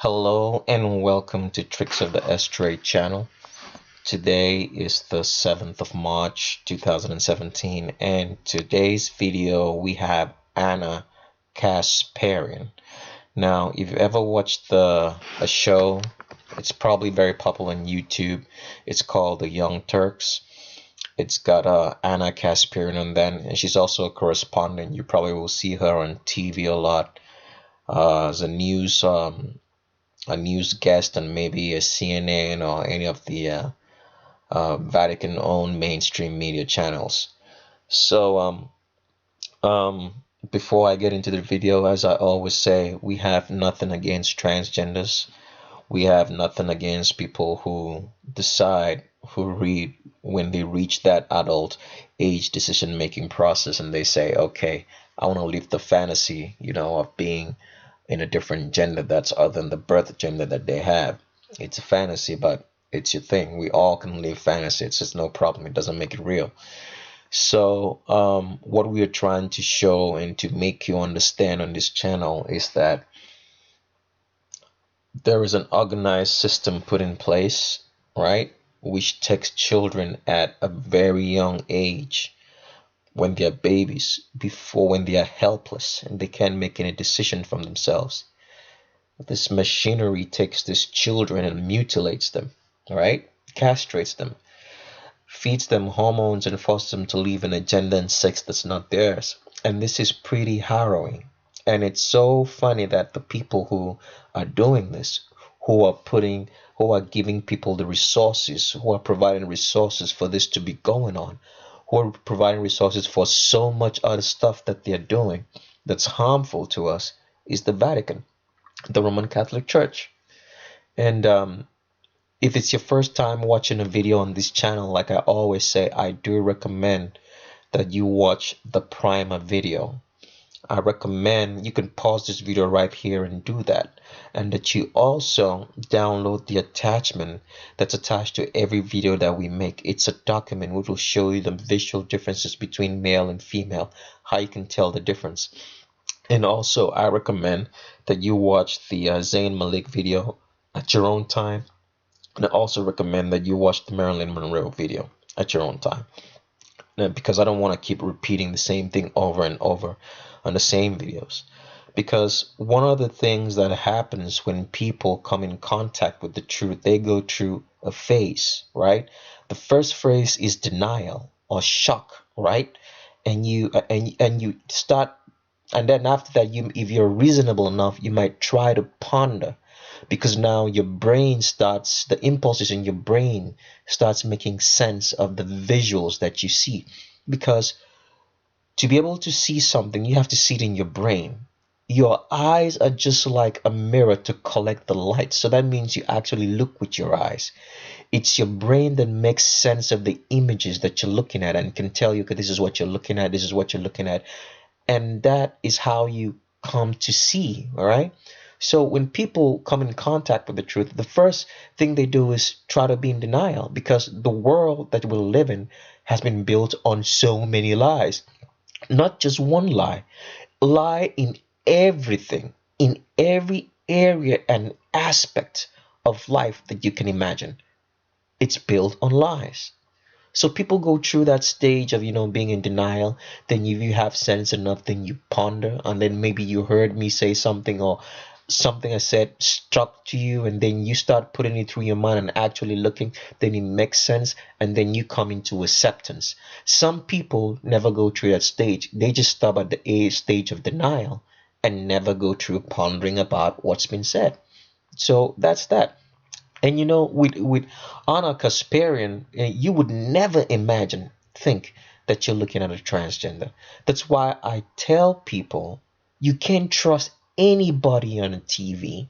Hello and welcome to Tricks of the Estray channel. Today is the 7th of March 2017, and today's video we have Ana Kasparian. Now, if you've ever watched a show, it's probably very popular on YouTube. It's called The Young Turks. It's got Ana Kasparian on that, and she's also a correspondent. You probably will see her on TV a lot as a news guest on maybe a CNN or any of the Vatican-owned mainstream media channels. So, before I get into the video, as I always say, we have nothing against transgenders. We have nothing against people who decide, who read when they reach that adult age decision-making process and they say, okay, I want to live the fantasy, of being in a different gender that's other than the birth gender that they have. It's a fantasy, but it's your thing. We all can live fantasy. It's just no problem. It doesn't make it real. So what we are trying to show and to make you understand on this channel is that there is an organized system put in place, right, which takes children at a very young age, when they're babies, before when they are helpless and they can't make any decision from themselves. This machinery takes these children and mutilates them, right? Castrates them, feeds them hormones, and forces them to live in a gender and sex that's not theirs. And this is pretty harrowing. And it's so funny that the people who are doing this, who are giving people the resources, who are providing resources for this to be going on, who are providing resources for so much other stuff that they're doing that's harmful to us, is the Vatican, the Roman Catholic Church. And if it's your first time watching a video on this channel, like I always say, I do recommend that you watch the primer video. I recommend you can pause this video right here and do that, and that you also download the attachment that's attached to every video that we make. It's a document which will show you the visual differences between male and female, how you can tell the difference. And also I recommend that you watch the Zayn Malik video at your own time, and I also recommend that you watch the Marilyn Monroe video at your own time, because I don't want to keep repeating the same thing over and over on the same videos. Because one of the things that happens when people come in contact with the truth, they go through a phase, right? The first phase is denial or shock, right? And you start, and then after that, if you're reasonable enough, you might try to ponder, because now your brain starts, the impulses in your brain starts making sense of the visuals that you see. Because to be able to see something, you have to see it in your brain. Your eyes are just like a mirror to collect the light. So that means you actually look with your eyes. It's your brain that makes sense of the images that you're looking at and can tell you, okay, this is what you're looking at, this is what you're looking at. And that is how you come to see, all right? So when people come in contact with the truth, the first thing they do is try to be in denial, because the world that we live in has been built on so many lies. Not just one lie, lie in everything, in every area and aspect of life that you can imagine. It's built on lies. So people go through that stage of, being in denial. Then if you have sense enough, then you ponder, and then maybe you heard me say something, or something I said struck to you, and then you start putting it through your mind and actually looking, then it makes sense, and then you come into acceptance. Some people never go through that stage. They just stop at the stage of denial and never go through pondering about what's been said. So that's that. And with Ana Kasparian, you would never think that you're looking at a transgender. That's why I tell people you can't trust anybody on a TV,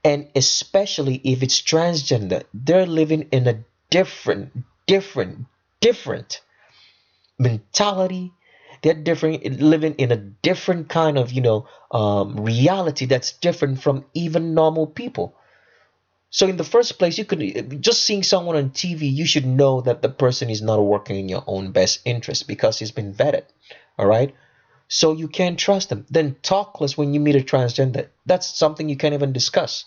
and especially if it's transgender. They're living in a different mentality. They're living in a different kind of reality that's different from even normal people. So in the first place, you could just seeing someone on TV, you should know that the person is not working in your own best interest, because he's been vetted. All right. So you can't trust them. Then talk less when you meet a transgender. That's something you can't even discuss.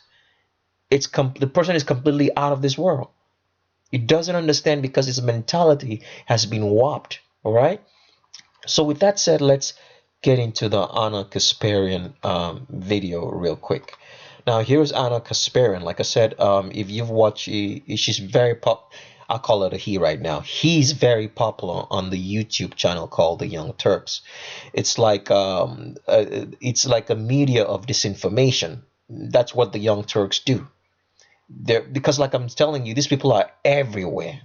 The person is completely out of this world. It doesn't understand because his mentality has been warped. All right. So with that said, let's get into the Ana Kasparian video real quick. Now here's Ana Kasparian. Like I said, if you've watched, she's very pop. I'll call it a he right now. He's very popular on the YouTube channel called The Young Turks. It's like a media of disinformation. That's what the Young Turks do. Because like I'm telling you, these people are everywhere,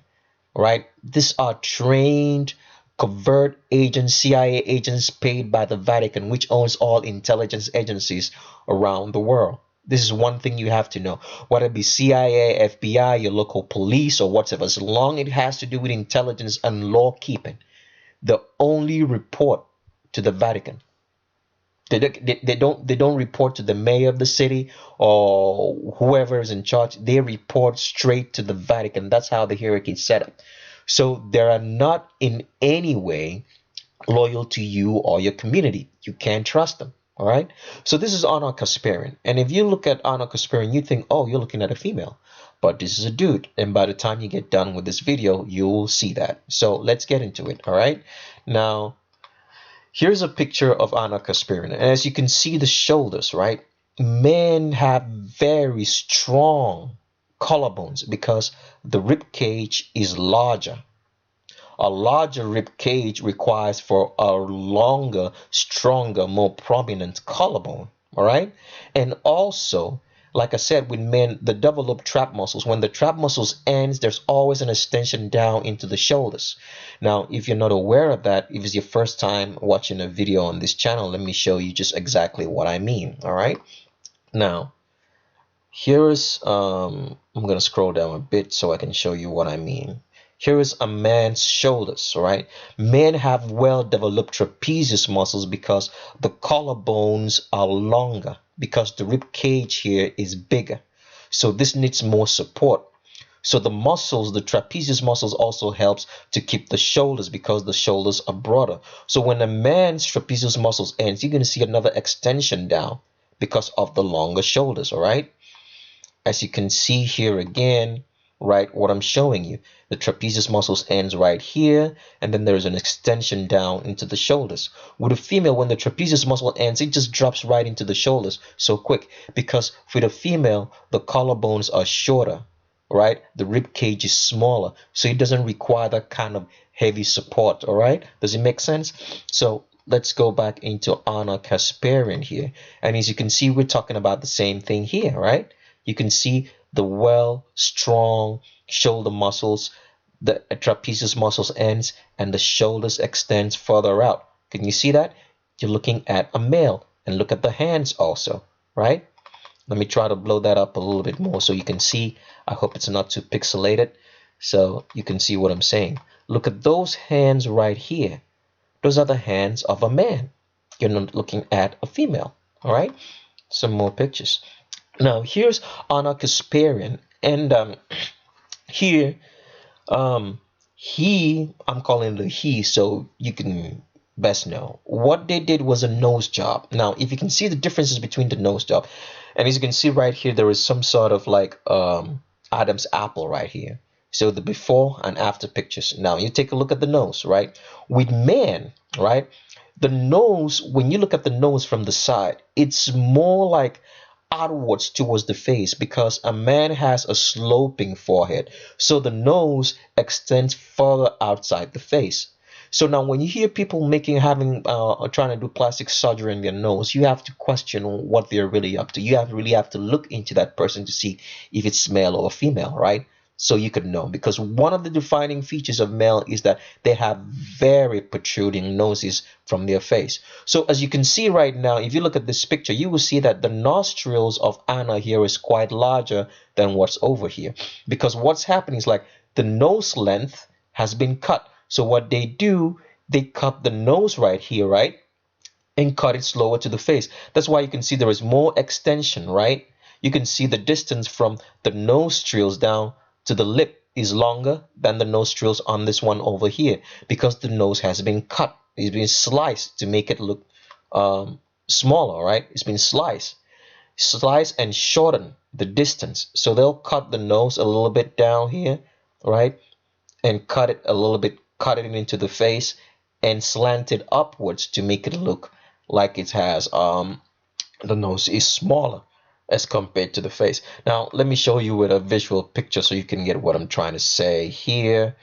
right? These are trained covert agents, CIA agents paid by the Vatican, which owns all intelligence agencies around the world. This is one thing you have to know. Whether it be CIA, FBI, your local police, or whatever, as long as it has to do with intelligence and law keeping, they only report to the Vatican. They don't report to the mayor of the city or whoever is in charge. They report straight to the Vatican. That's how the hierarchy is set up. So they are not in any way loyal to you or your community. You can't trust them. All right. So this is Ana Kasparian. And if you look at Ana Kasparian, you think, oh, you're looking at a female. But this is a dude. And by the time you get done with this video, you'll see that. So let's get into it. All right. Now, here's a picture of Ana Kasparian. And as you can see the shoulders, right? Men have very strong collarbones because the rib cage is larger. A larger rib cage requires for a longer, stronger, more prominent collarbone. All right. And also, like I said, with men, the developed trap muscles. When the trap muscles ends, there's always an extension down into the shoulders. Now, if you're not aware of that, if it's your first time watching a video on this channel, let me show you just exactly what I mean. All right. Now, here's I'm gonna scroll down a bit so I can show you what I mean. Here is a man's shoulders, right? Men have well-developed trapezius muscles because the collarbones are longer, because the rib cage here is bigger. So this needs more support. So the muscles, the trapezius muscles also helps to keep the shoulders because the shoulders are broader. So when a man's trapezius muscles ends, you're going to see another extension down because of the longer shoulders, all right? As you can see here again, right, what I'm showing you, the trapezius muscles ends right here, and then there's an extension down into the shoulders. With a female, when the trapezius muscle ends, it just drops right into the shoulders so quick, because with a female, the collarbones are shorter, right? The rib cage is smaller, so it doesn't require that kind of heavy support. All right, does it make sense? So let's go back into Ana Kasparian here, and as you can see, we're talking about the same thing here, right? You can see the strong shoulder muscles, the trapezius muscles ends, and the shoulders extends further out. Can you see that? You're looking at a male. And look at the hands also, right? Let me try to blow that up a little bit more so you can see. I hope it's not too pixelated so you can see what I'm saying. Look at those hands right here. Those are the hands of a man. You're not looking at a female. All right, some more pictures. Now here's Ana Kasparian, and here I'm calling the he so you can best know. What they did was a nose job. Now if you can see the differences between the nose job, and as you can see right here, there is some sort of like Adam's apple right here. So the before and after pictures. Now you take a look at the nose, right? With men, right, the nose, when you look at the nose from the side, it's more like outwards towards the face because a man has a sloping forehead, so the nose extends further outside the face. So now when you hear people trying to do plastic surgery in their nose, you have to question what they're really up to. You really have to look into that person to see if it's male or female, right? So you could know, because one of the defining features of male is that they have very protruding noses from their face. So as you can see right now, if you look at this picture, you will see that the nostrils of Ana here is quite larger than what's over here, because what's happening is like the nose length has been cut. So what they do, they cut the nose right here, right, and cut it slower to the face. That's why you can see there is more extension, right? You can see the distance from the nostrils down to the lip is longer than the nostrils on this one over here because the nose has been cut. It's been sliced to make it look smaller, right? It's been slice and shorten the distance. So they'll cut the nose a little bit down here, right? And cut it a little bit, cut it into the face and slant it upwards to make it look like it has the nose is smaller as compared to the face. Now let me show you with a visual picture so you can get what I'm trying to say here.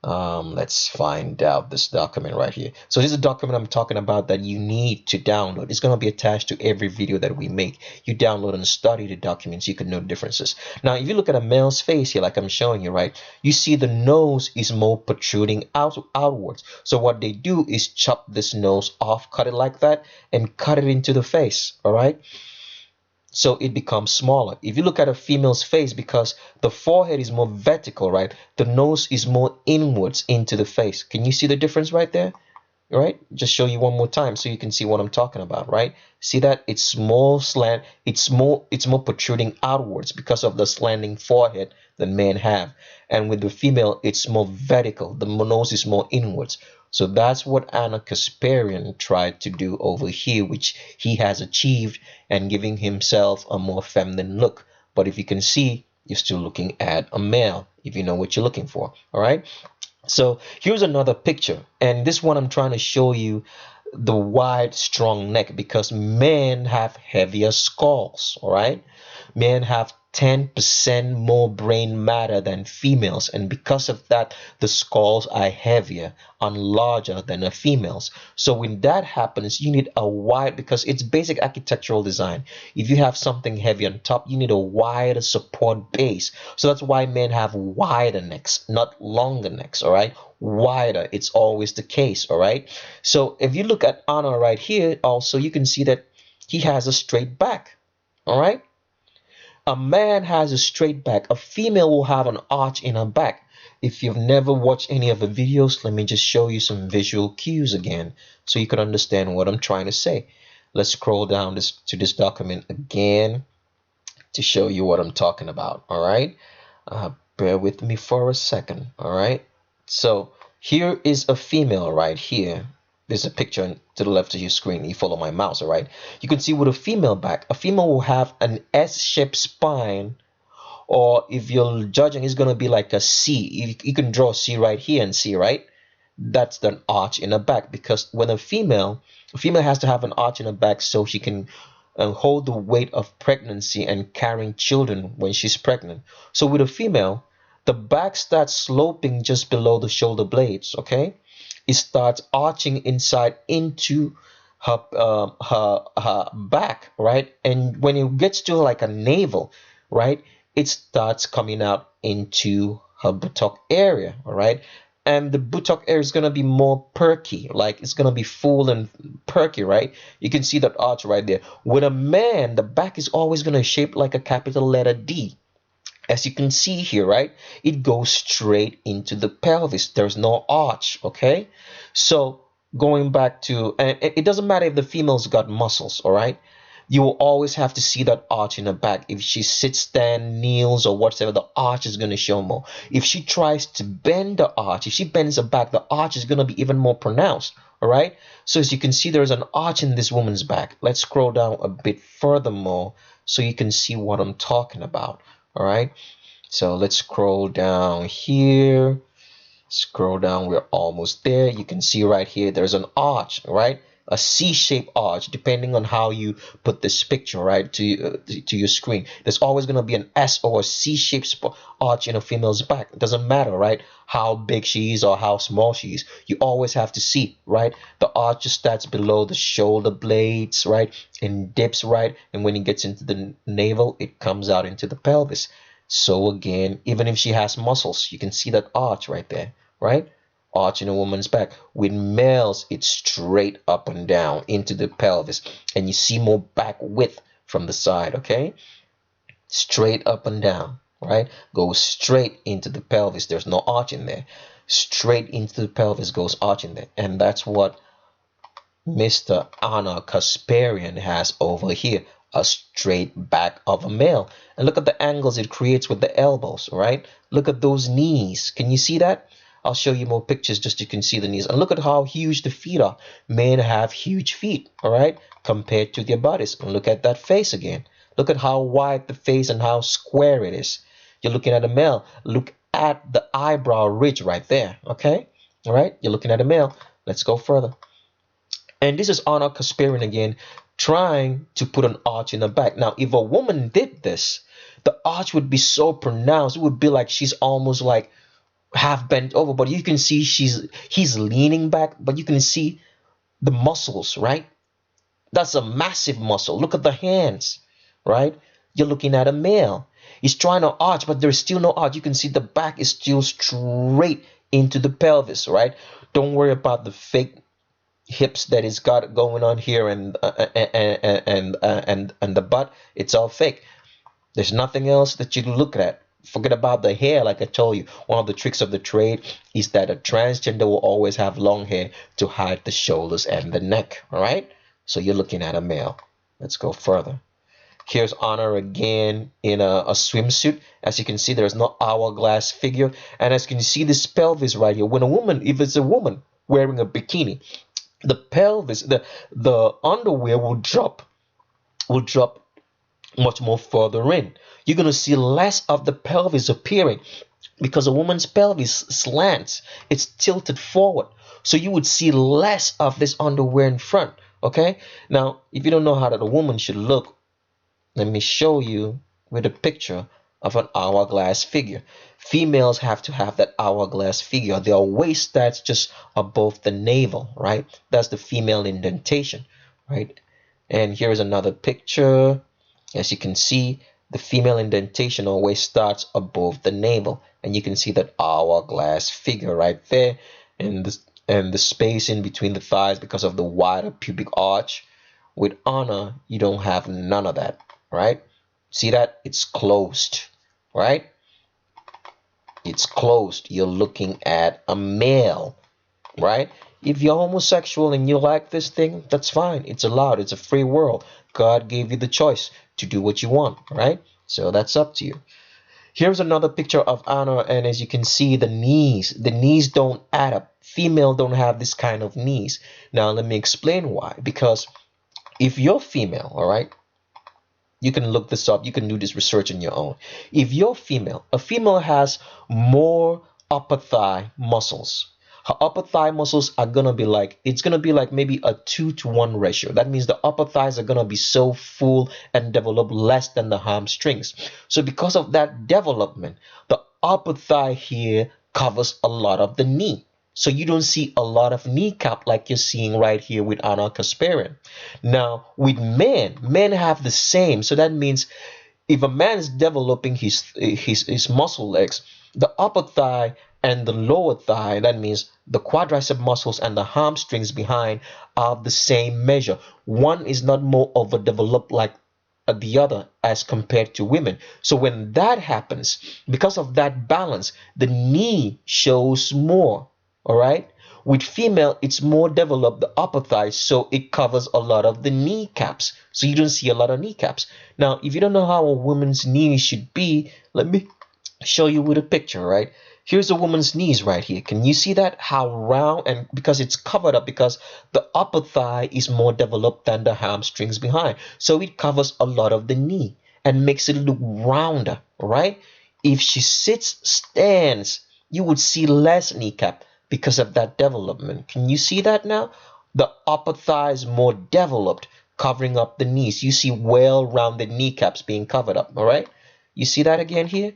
Let's find out this document right here. So this is a document I'm talking about that you need to download. It's going to be attached to every video that we make. You download and study the documents, you can know differences. Now if you look at a male's face here, like I'm showing you, right, you see the nose is more protruding outwards. So what they do is chop this nose off, cut it like that, and cut it into the face. All right, so it becomes smaller. If you look at a female's face, because the forehead is more vertical, right, the nose is more inwards into the face. Can you see the difference right there? Right, just show you one more time so you can see what I'm talking about, right? See that it's more slant, it's more protruding outwards because of the slanting forehead that men have. And with the female, it's more vertical, the nose is more inwards. So that's what Ana Kasparian tried to do over here, which he has achieved, and giving himself a more feminine look. But if you can see, you're still looking at a male, if you know what you're looking for. All right, so here's another picture, and this one I'm trying to show you the wide strong neck, because men have heavier skulls. All right, men have 10% more brain matter than females, and because of that the skulls are heavier and larger than the females. So when that happens, you need a wide, because it's basic architectural design. If you have something heavy on top, you need a wider support base. So that's why men have wider necks, not longer necks. All right, wider, it's always the case. All right, so if you look at Ana right here also, you can see that he has a straight back. All right, a man has a straight back. A female will have an arch in her back. If you've never watched any of the videos, let me just show you some visual cues again so you can understand what I'm trying to say. Let's scroll down to this document again to show you what I'm talking about. All right, bear with me for a second. All right, so here is a female right here. There's a picture to the left of your screen. You follow my mouse. All right, you can see with a female back, a female will have an S-shaped spine, or if you're judging, it's going to be like a C. You can draw a C right here and see, right, that's the arch in the back, because when a female has to have an arch in the back so she can hold the weight of pregnancy and carrying children when she's pregnant. So with a female, the back starts sloping just below the shoulder blades. Okay, it starts arching inside into her back, right? And when it gets to like a navel, right, it starts coming out into her buttock area. All right, and the buttock area is going to be more perky, like it's going to be full and perky, right? You can see that arch right there. With a man, the back is always going to shape like a capital letter D. As you can see here, right, it goes straight into the pelvis. There's no arch. Okay, so going back to, and it doesn't matter if the female's got muscles. All right, you will always have to see that arch in the back. If she sits, stand, kneels, or whatever, the arch is going to show more. If she tries to bend the arch, if she bends her back, the arch is going to be even more pronounced. All right, so as you can see, there's an arch in this woman's back. Let's scroll down a bit furthermore so you can see what I'm talking about. All right, so let's scroll down here. Scroll down, we're almost there. You can see right here there's an arch, right, a C-shaped arch, depending on how you put this picture right to your screen. There's always going to be an S or a C-shaped arch in a female's back. It doesn't matter, right, how big she is or how small she is. You always have to see, right, the arch just starts below the shoulder blades, right, and dips, right, and when it gets into the navel, it comes out into the pelvis. So again, even if she has muscles, you can see that arch right there, right? Arch in a woman's back. With males, it's straight up and down into the pelvis, and you see more back width from the side. Okay, straight up and down, right? Goes straight into the pelvis. There's no arch in there. Straight into the pelvis goes arch in there, and that's what Mr. Ana Kasparian has over here, a straight back of a male. And look at the angles it creates with the elbows, right? Look at those knees. Can you see that? I'll show you more pictures just so you can see the knees. And look at how huge the feet are. Men have huge feet, all right, compared to their bodies. And look at that face again. Look at how wide the face and how square it is. You're looking at a male. Look at the eyebrow ridge right there, okay? All right, you're looking at a male. Let's go further. And this is Ana Kasparian again, trying to put an arch in the back. Now, if a woman did this, the arch would be so pronounced. It would be like she's almost like half bent over, but you can see he's leaning back, but you can see the muscles, right? That's a massive muscle. Look at the hands, right? You're looking at a male. He's trying to arch, but there's still no arch. You can see the back is still straight into the pelvis, right? Don't worry about the fake hips that he's got going on here and the butt. It's all fake. There's nothing else that you look at. Forget about the hair. Like I told you, one of the tricks of the trade is that a transgender will always have long hair to hide the shoulders and the neck. All right, so you're looking at a male. Let's go further. Here's Honor again in a swimsuit. As you can see, there's no hourglass figure, and as you can see, this pelvis right here. When a woman, if it's a woman wearing a bikini, the pelvis, the underwear will drop much more further in. You're going to see less of the pelvis appearing because a woman's pelvis slants. It's tilted forward. So you would see less of this underwear in front. Okay? Now, if you don't know how that a woman should look, let me show you with a picture of an hourglass figure. Females have to have that hourglass figure. Their waist starts just above the navel, right? That's the female indentation, right? And here is another picture. As you can see, the female indentation always starts above the navel, and you can see that hourglass figure right there, and the space in between the thighs because of the wider pubic arch. With Honor, you don't have none of that, right? See that? It's closed, right? It's closed. You're looking at a male, right? If you're homosexual and you like this thing, that's fine. It's allowed. It's a free world. God gave you the choice to do what you want, right? So that's up to you. Here's another picture of Anna, and as you can see, the knees don't add up. Female don't have this kind of knees. Now let me explain why. Because if you're female, all right, you can look this up. You can do this research on your own. If you're female, a female has more upper thigh muscles. Her upper thigh muscles are gonna be like, it's gonna be like maybe a 2-to-1 ratio. That means the upper thighs are gonna be so full and develop less than the hamstrings. So because of that development, the upper thigh here covers a lot of the knee. So you don't see a lot of kneecap like you're seeing right here with Ana Kasparian. Now with men have the same. So that means if a man is developing his muscle legs, the upper thigh and the lower thigh, that means the quadricep muscles and the hamstrings behind, are the same measure. One is not more overdeveloped like the other as compared to women. So when that happens, because of that balance, the knee shows more. All right. With female, it's more developed, the upper thigh, so it covers a lot of the kneecaps. So you don't see a lot of kneecaps. Now, if you don't know how a woman's knee should be, let me show you with a picture, right? Here's a woman's knees right here. Can you see that? How round, and because it's covered up because the upper thigh is more developed than the hamstrings behind. So it covers a lot of the knee and makes it look rounder, right? If she stands, you would see less kneecap because of that development. Can you see that now? The upper thigh is more developed, covering up the knees. You see well-rounded kneecaps being covered up, all right? You see that again here?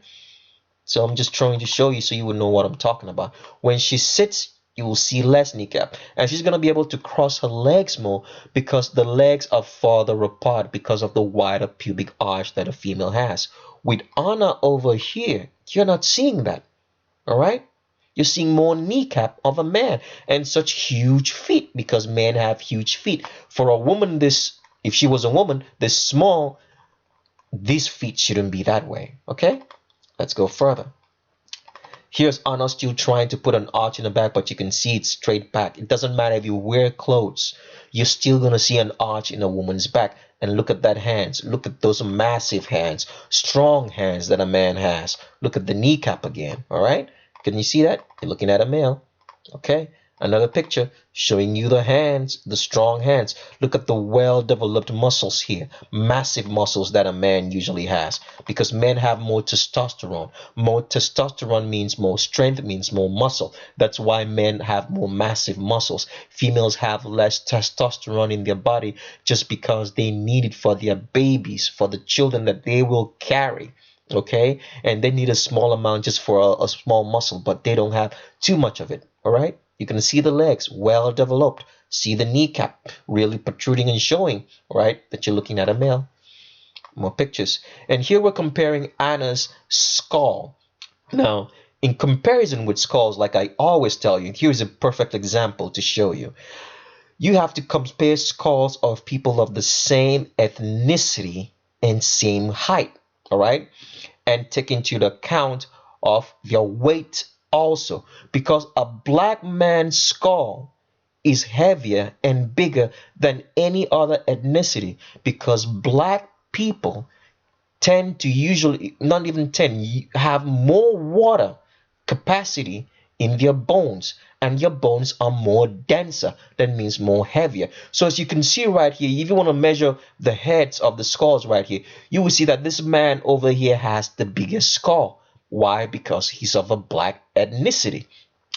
So I'm just trying to show you so you would know what I'm talking about. When she sits, you will see less kneecap. And she's going to be able to cross her legs more because the legs are farther apart because of the wider pubic arch that a female has. With Anna over here, you're not seeing that, all right? You're seeing more kneecap of a man and such huge feet because men have huge feet. For a woman if she was a woman this small, these feet shouldn't be that way. Okay, let's go further. Here's Anna still trying to put an arch in the back, but you can see it's straight back. It doesn't matter if you wear clothes, you're still gonna see an arch in a woman's back. And look at that hands. Look at those massive hands, strong hands that a man has. Look at the kneecap again. All right. Can you see that? You're looking at a male. Okay, another picture showing you the hands, the strong hands. Look at the well-developed muscles here, massive muscles that a man usually has, because men have more testosterone. More testosterone means more strength, means more muscle. That's why men have more massive muscles. Females have less testosterone in their body just because they need it for their babies, for the children that they will carry. Okay, and they need a small amount just for a small muscle, but they don't have too much of it. All right, you can see the legs well developed, see the kneecap really protruding and showing, right, that you're looking at a male. More pictures, and here we're comparing Anna's skull. Now, in comparison with skulls, like I always tell you, here's a perfect example to show you. You have to compare skulls of people of the same ethnicity and same height. All right, and take into the account of their weight also, because a black man's skull is heavier and bigger than any other ethnicity, because black people tend to usually, not even tend, have more water capacity in their bones, and your bones are more denser. That means more heavier. So as you can see right here, if you want to measure the heads of the skulls right here, you will see that this man over here has the biggest skull. Why? Because he's of a black ethnicity.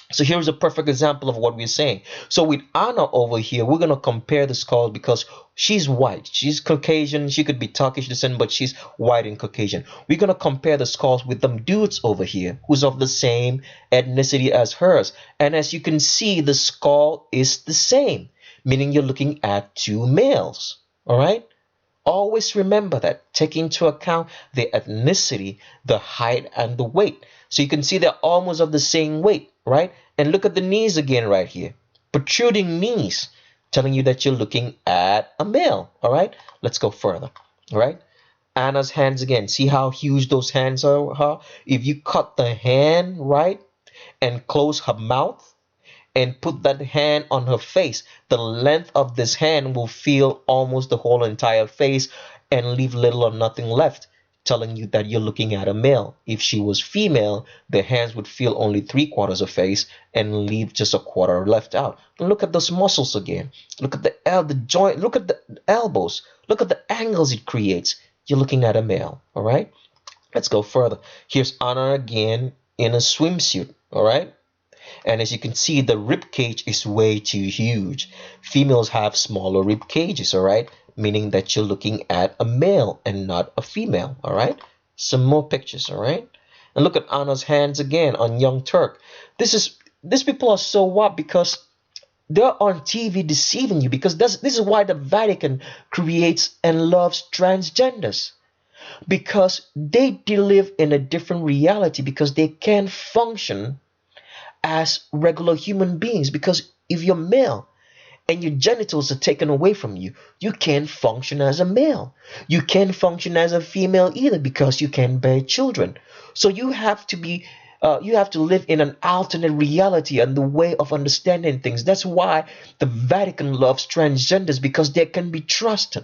So here's a perfect example of what we're saying. So with Anna over here, we're going to compare the skull because she's white. She's Caucasian. She could be Turkish descent, but she's white and Caucasian. We're going to compare the skulls with them dudes over here who's of the same ethnicity as hers. And as you can see, the skull is the same, meaning you're looking at two males. All right? Always remember that. Take into account the ethnicity, the height, and the weight. So you can see they're almost of the same weight, right? And look at the knees again right here. Protruding knees, telling you that you're looking at a male, all right? Let's go further, all right? Anna's hands again. See how huge those hands are? If you cut the hand, right, and close her mouth, and put that hand on her face, the length of this hand will fill almost the whole entire face and leave little or nothing left, telling you that you're looking at a male. If she was female, the hands would fill only 3/4 of face and leave just a quarter left out. And look at those muscles again. Look at the joint. Look at the elbows. Look at the angles it creates. You're looking at a male. All right. Let's go further. Here's Anna again in a swimsuit. All right. And as you can see, the rib cage is way too huge. Females have smaller rib cages, all right? Meaning that you're looking at a male and not a female, all right? Some more pictures, all right? And look at Anna's hands again on Young Turk. These people are so what? Because they're on TV deceiving you, because this is why the Vatican creates and loves transgenders. Because they live in a different reality, because they can't function as regular human beings. Because if you're male and your genitals are taken away from you, you can't function as a male. You can't function as a female either, because you can't bear children. So you have to live in an alternate reality and the way of understanding things. That's why the Vatican loves transgenders, because they can be trusted.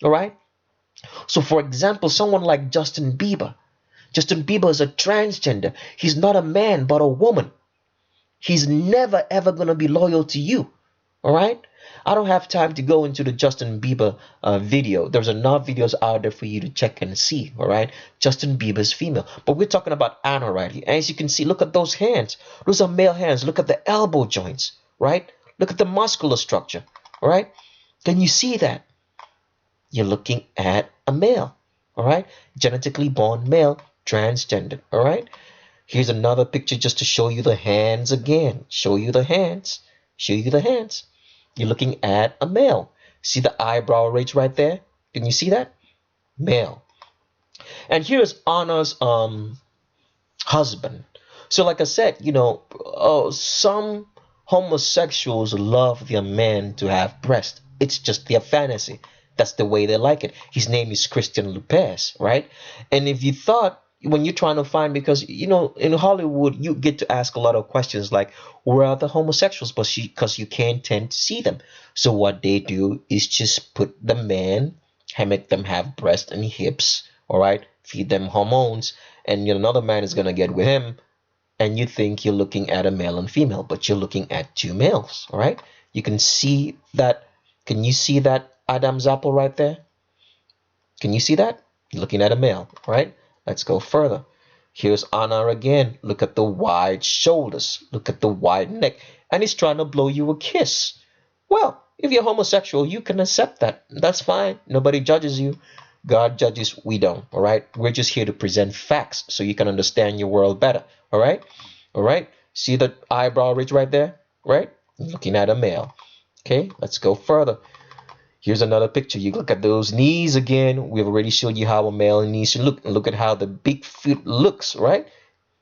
All right. So for example, someone like Justin Bieber. Justin Bieber is a transgender. He's not a man but a woman. He's never ever going to be loyal to you. All right? I don't have time to go into the Justin Bieber video. There's enough videos out there for you to check and see. All right? Justin Bieber's female. But we're talking about Anna right here. As you can see, look at those hands. Those are male hands. Look at the elbow joints. Right? Look at the muscular structure. All right? Can you see that? You're looking at a male. All right? Genetically born male, transgender. All right? Here's another picture just to show you the hands again. Show you the hands. Show you the hands. You're looking at a male. See the eyebrow ridge right there? Can you see that? Male. And here's Anna's husband. So like I said, some homosexuals love their men to have breasts. It's just their fantasy. That's the way they like it. His name is Christian Lopez, right? And if you thought, when you're trying to find, because in Hollywood you get to ask a lot of questions like, where are the homosexuals? But because you can't tend to see them. So what they do is just put the man and make them have breasts and hips, all right, feed them hormones, and another man is gonna get with him, and you think you're looking at a male and female, but you're looking at two males, all right? You can see that. Can you see that Adam's apple right there? Can you see that? You're looking at a male, right? Let's go further. Here's Anna again. Look at the wide shoulders. Look at the wide neck. And he's trying to blow you a kiss. Well, if you're homosexual, you can accept that. That's fine. Nobody judges you. God judges, we don't. All right? We're just here to present facts so you can understand your world better. All right? All right? See the eyebrow ridge right there? Right? Looking at a male. Okay, let's go further. Here's another picture. You look at those knees again. We've already showed you how a male knees should look. And look at how the big foot looks, right?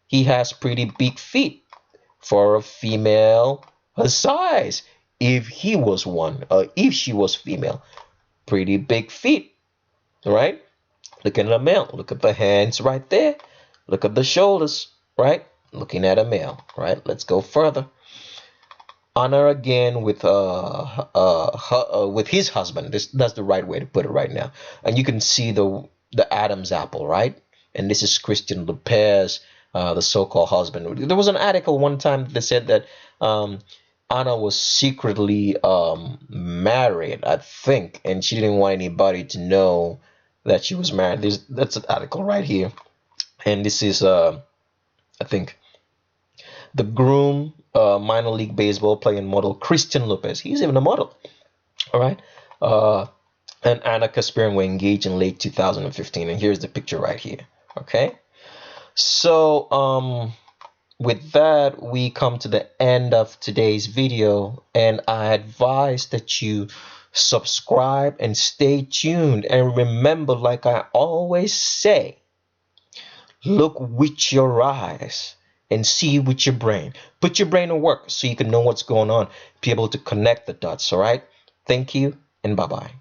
He has pretty big feet for a female her size. If he was one, or if she was female, pretty big feet, right? Look at a male. Look at the hands right there. Look at the shoulders, right? Looking at a male, right? Let's go further. Honor again with with his husband. That's the right way to put it right now. And you can see the Adam's apple, right? And this is Christian Lopez, the so-called husband. There was an article one time that said that Anna was secretly married, I think, and she didn't want anybody to know that she was married. That's an article right here, and this is I think the groom, minor league baseball playing model Christian Lopez. He's even a model. All right. And Ana Kasparian were engaged in late 2015. And here's the picture right here. Okay. So with that, we come to the end of today's video. And I advise that you subscribe and stay tuned. And remember, like I always say, look with your eyes and see with your brain. Put your brain to work so you can know what's going on, be able to connect the dots, all right? Thank you, and bye-bye.